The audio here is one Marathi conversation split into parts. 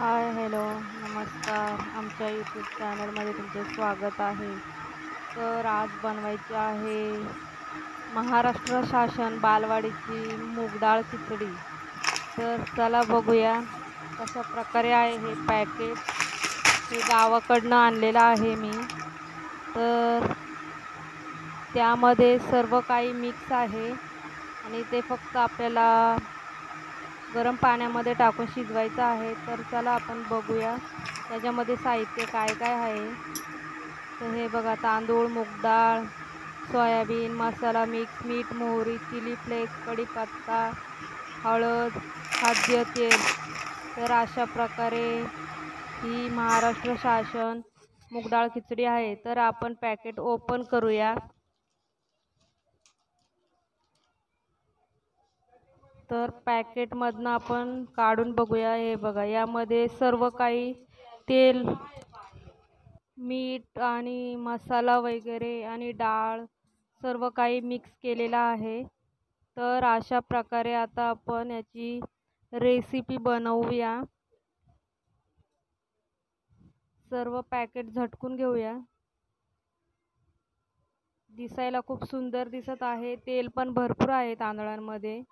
हाय, हॅलो, नमस्कार. आमच्या यूट्यूब चॅनलमध्ये तुमचे स्वागत आहे. तर आज बनवायची आहे महाराष्ट्र शासन बालवाडीची मूग डाळ खिचडी. तर चला बघूया कशा प्रकारे आहे हे पॅकेट. हे गावाकडनं आणलेलं आहे मी. तर त्यामध्ये सर्व काही मिक्स आहे आणि ते फक्त आपल्याला गरम पाण्यामध्ये टाकून शिजवायचं आहे. तर चला आपण बघूया त्याच्यामध्ये साहित्य काय काय आहे. तर हे बघा, तांदूळ, मूग डाळ, सोयाबीन, मसाला मिक्स, मीठ, मोहरी, चिली फ्लेक्स, कढीपत्ता, हळद, खाद्य तेल. तर अशा प्रकारे ही महाराष्ट्र शासन मूग डाळ खिचडी आहे. तर आपण पॅकेट ओपन करूया. तर पॅकेटमधनं आपण काढून बघूया. हे बघा, यामध्ये सर्व काही तेल, मीठ आणि मसाला वगैरे आणि डाळ सर्व काही मिक्स केलेला आहे. तर अशा प्रकारे आता आपण याची रेसिपी बनवूया. सर्व पॅकेट झटकून घेऊया. दिसायला खूप सुंदर दिसत आहे. तेल पण भरपूर आहे तांदळांमध्ये.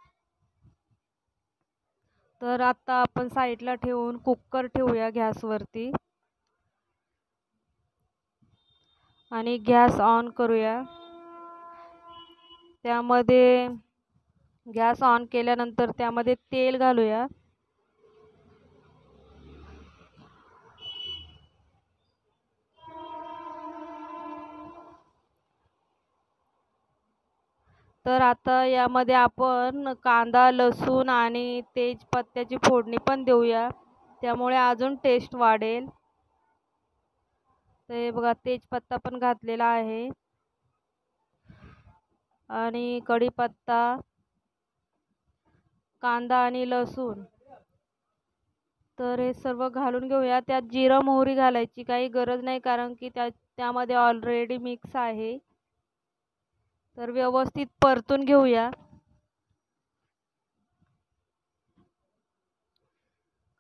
तर आता आपण साईडला ठेवून कुकर ठेवूया गॅसवरती आणि गॅस ऑन करूया. त्यामध्ये गॅस ऑन केल्यानंतर त्यामध्ये तेल घालूया. तर आता यामध्ये आपण कांदा, लसूण आणि तेजपत्त्याची फोडणी पण देऊया. त्यामुळे अजून टेस्ट वाढेल. तर हे बघा, तेजपत्ता पण घातलेला आहे आणि कढीपत्ता, कांदा आणि लसूण. तर हे सर्व घालून घेऊया. त्यात जिरं मोहरी घालायची काही गरज नाही, कारण की त्यामध्ये ऑलरेडी मिक्स आहे. तर व्यवस्थित परतून घेऊया.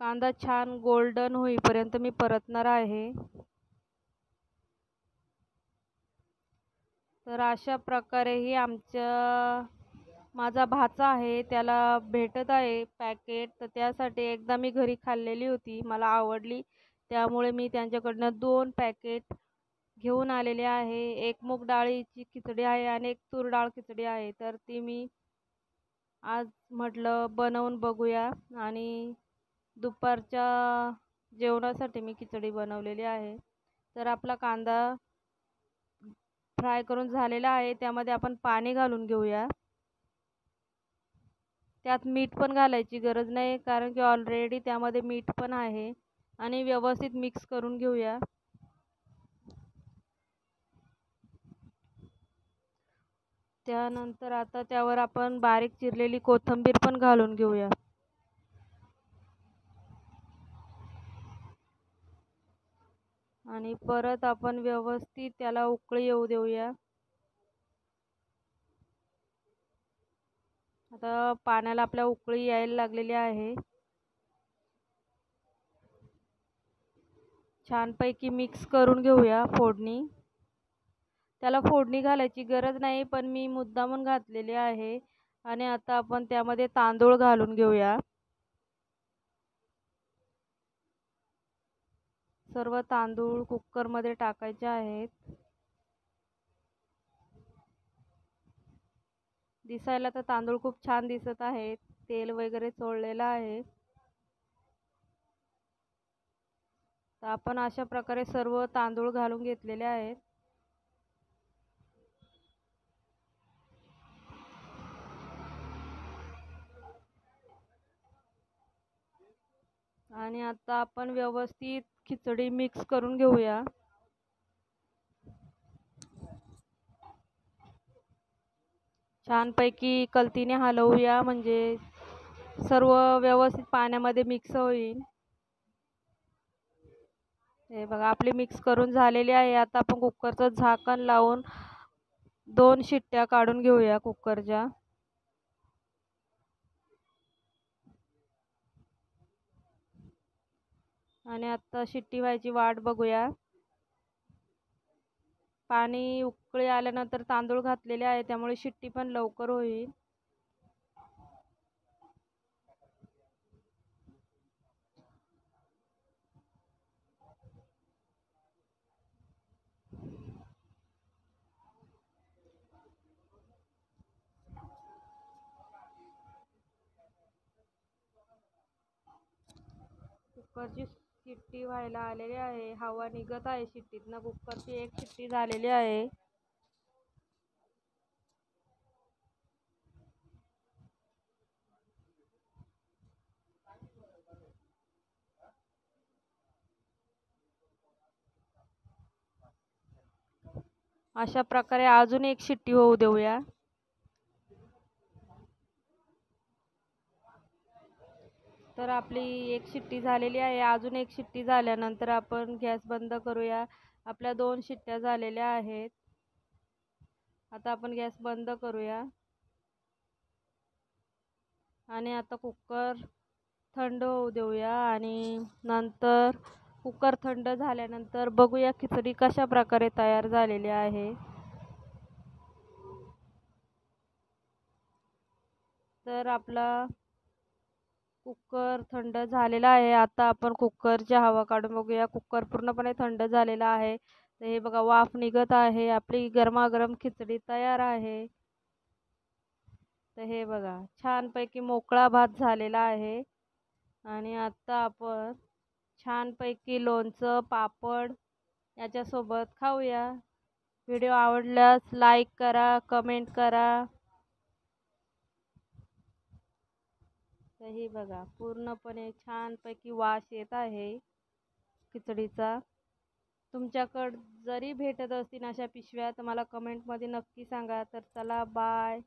कांदा छान गोल्डन होईपर्यंत मी परतणार आहे. तर अशा प्रकारे ही माझा भाचा आहे, त्याला भेटत आहे पॅकेट. तर त्यासाठी एकदा मी घरी खाल्लेली होती, मला आवडली. त्यामुळे मी त्यांच्याकडनं 2 पॅकेट घेऊन आलेले आहे. एक मूग डाळीची खिचडी आहे आणि एक तूर डाळ खिचडी आहे. तर ती मी आज म्हटलं बनवून बघूया आणि दुपारच्या जेवणासाठी मी खिचडी बनवलेली आहे. तर आपला कांदा फ्राय करून झालेला आहे. त्यामध्ये आपण पाणी घालून घेऊया. त्यात मीठ पण घालायची गरज नाही, कारण की ऑलरेडी त्यामध्ये मीठ पण आहे. आणि व्यवस्थित मिक्स करून घेऊया. त्यानंतर आता त्यावर आपण बारीक चिरलेली कोथिंबीर पण घालून घेऊया. आणि परत आपण व्यवस्थित त्याला उकळी येऊ देऊया. आता पाण्याला आपल्या उकळी यायला लागलेली आहे. छानपैकी मिक्स करून घेऊया फोडणी. त्याला फोडणी घालायची गरज नाही, पण मी मुद्दामून घातलेली आहे. आणि आता आपण त्यामध्ये तांदूळ घालून घेऊया. सर्व तांदूळ कुकरमध्ये टाकायचे आहेत. दिसायला तर तांदूळ खूप छान दिसत आहेत. तेल वगैरे सोडलेलं आहे. तर आपण अशा प्रकारे सर्व तांदूळ घालून घेतलेले आहेत. आणि आता आपण व्यवस्थित खिचडी मिक्स करून घेऊया. छानपैकी कलतीने हलवूया, म्हणजे सर्व व्यवस्थित पाण्यामध्ये मिक्स होईल. हे बघा, आपली मिक्स करून झालेली आहे. आता आपण कुकरचं झाकण लावून 2 शिट्ट्या काढून घेऊया कुकरच्या. आणि आता शिट्टी व्हायची वाट बघूया. पाणी उकळी आल्यानंतर तांदूळ घातलेले आहे, त्यामुळे शिट्टी पण लवकर होईल. कुकरची शिट्टी व्हायला आलेली आहे. हवा निघत आहे शिट्टीतनं. कुकरची एक शिट्टी झालेली आहे. अशा प्रकारे अजून एक शिट्टी होऊ देऊया. तर आपली एक शिट्टी झालेली आहे. अजून एक शिट्टी झाल्यानंतर आपण गॅस बंद करूया. आपल्या 2 शिट्ट्या झालेल्या आहेत. आता आपण गॅस बंद करूया. आणि आता कुकर थंड होऊ देऊया. आणि नंतर कुकर थंड झाल्यानंतर बघूया खिचडी कशा प्रकारे तयार झालेली आहे. तर आपला कुकर थंड झालेला आहे. आता आपण कुकरची हवा काढून बघूया. कुकर पूर्णपणे थंड झालेला आहे. तर हे बघा, वाफ निघत आहे. आपली गरमागरम खिचडी तयार आहे. तर हे बघा, छानपैकी मोकळा भात झालेला आहे. आणि आता आपण छानपैकी लोणचं, पापड याच्यासोबत खाऊया. व्हिडिओ आवडल्यास लाईक करा, कमेंट करा. तर हे बघा, पूर्णपणे छानपैकी वास येत आहे खिचडीचा. तुमच्याकडं जरी भेटत असतील अशा पिशव्या तर मला कमेंटमध्ये नक्की सांगा. तर चला, बाय.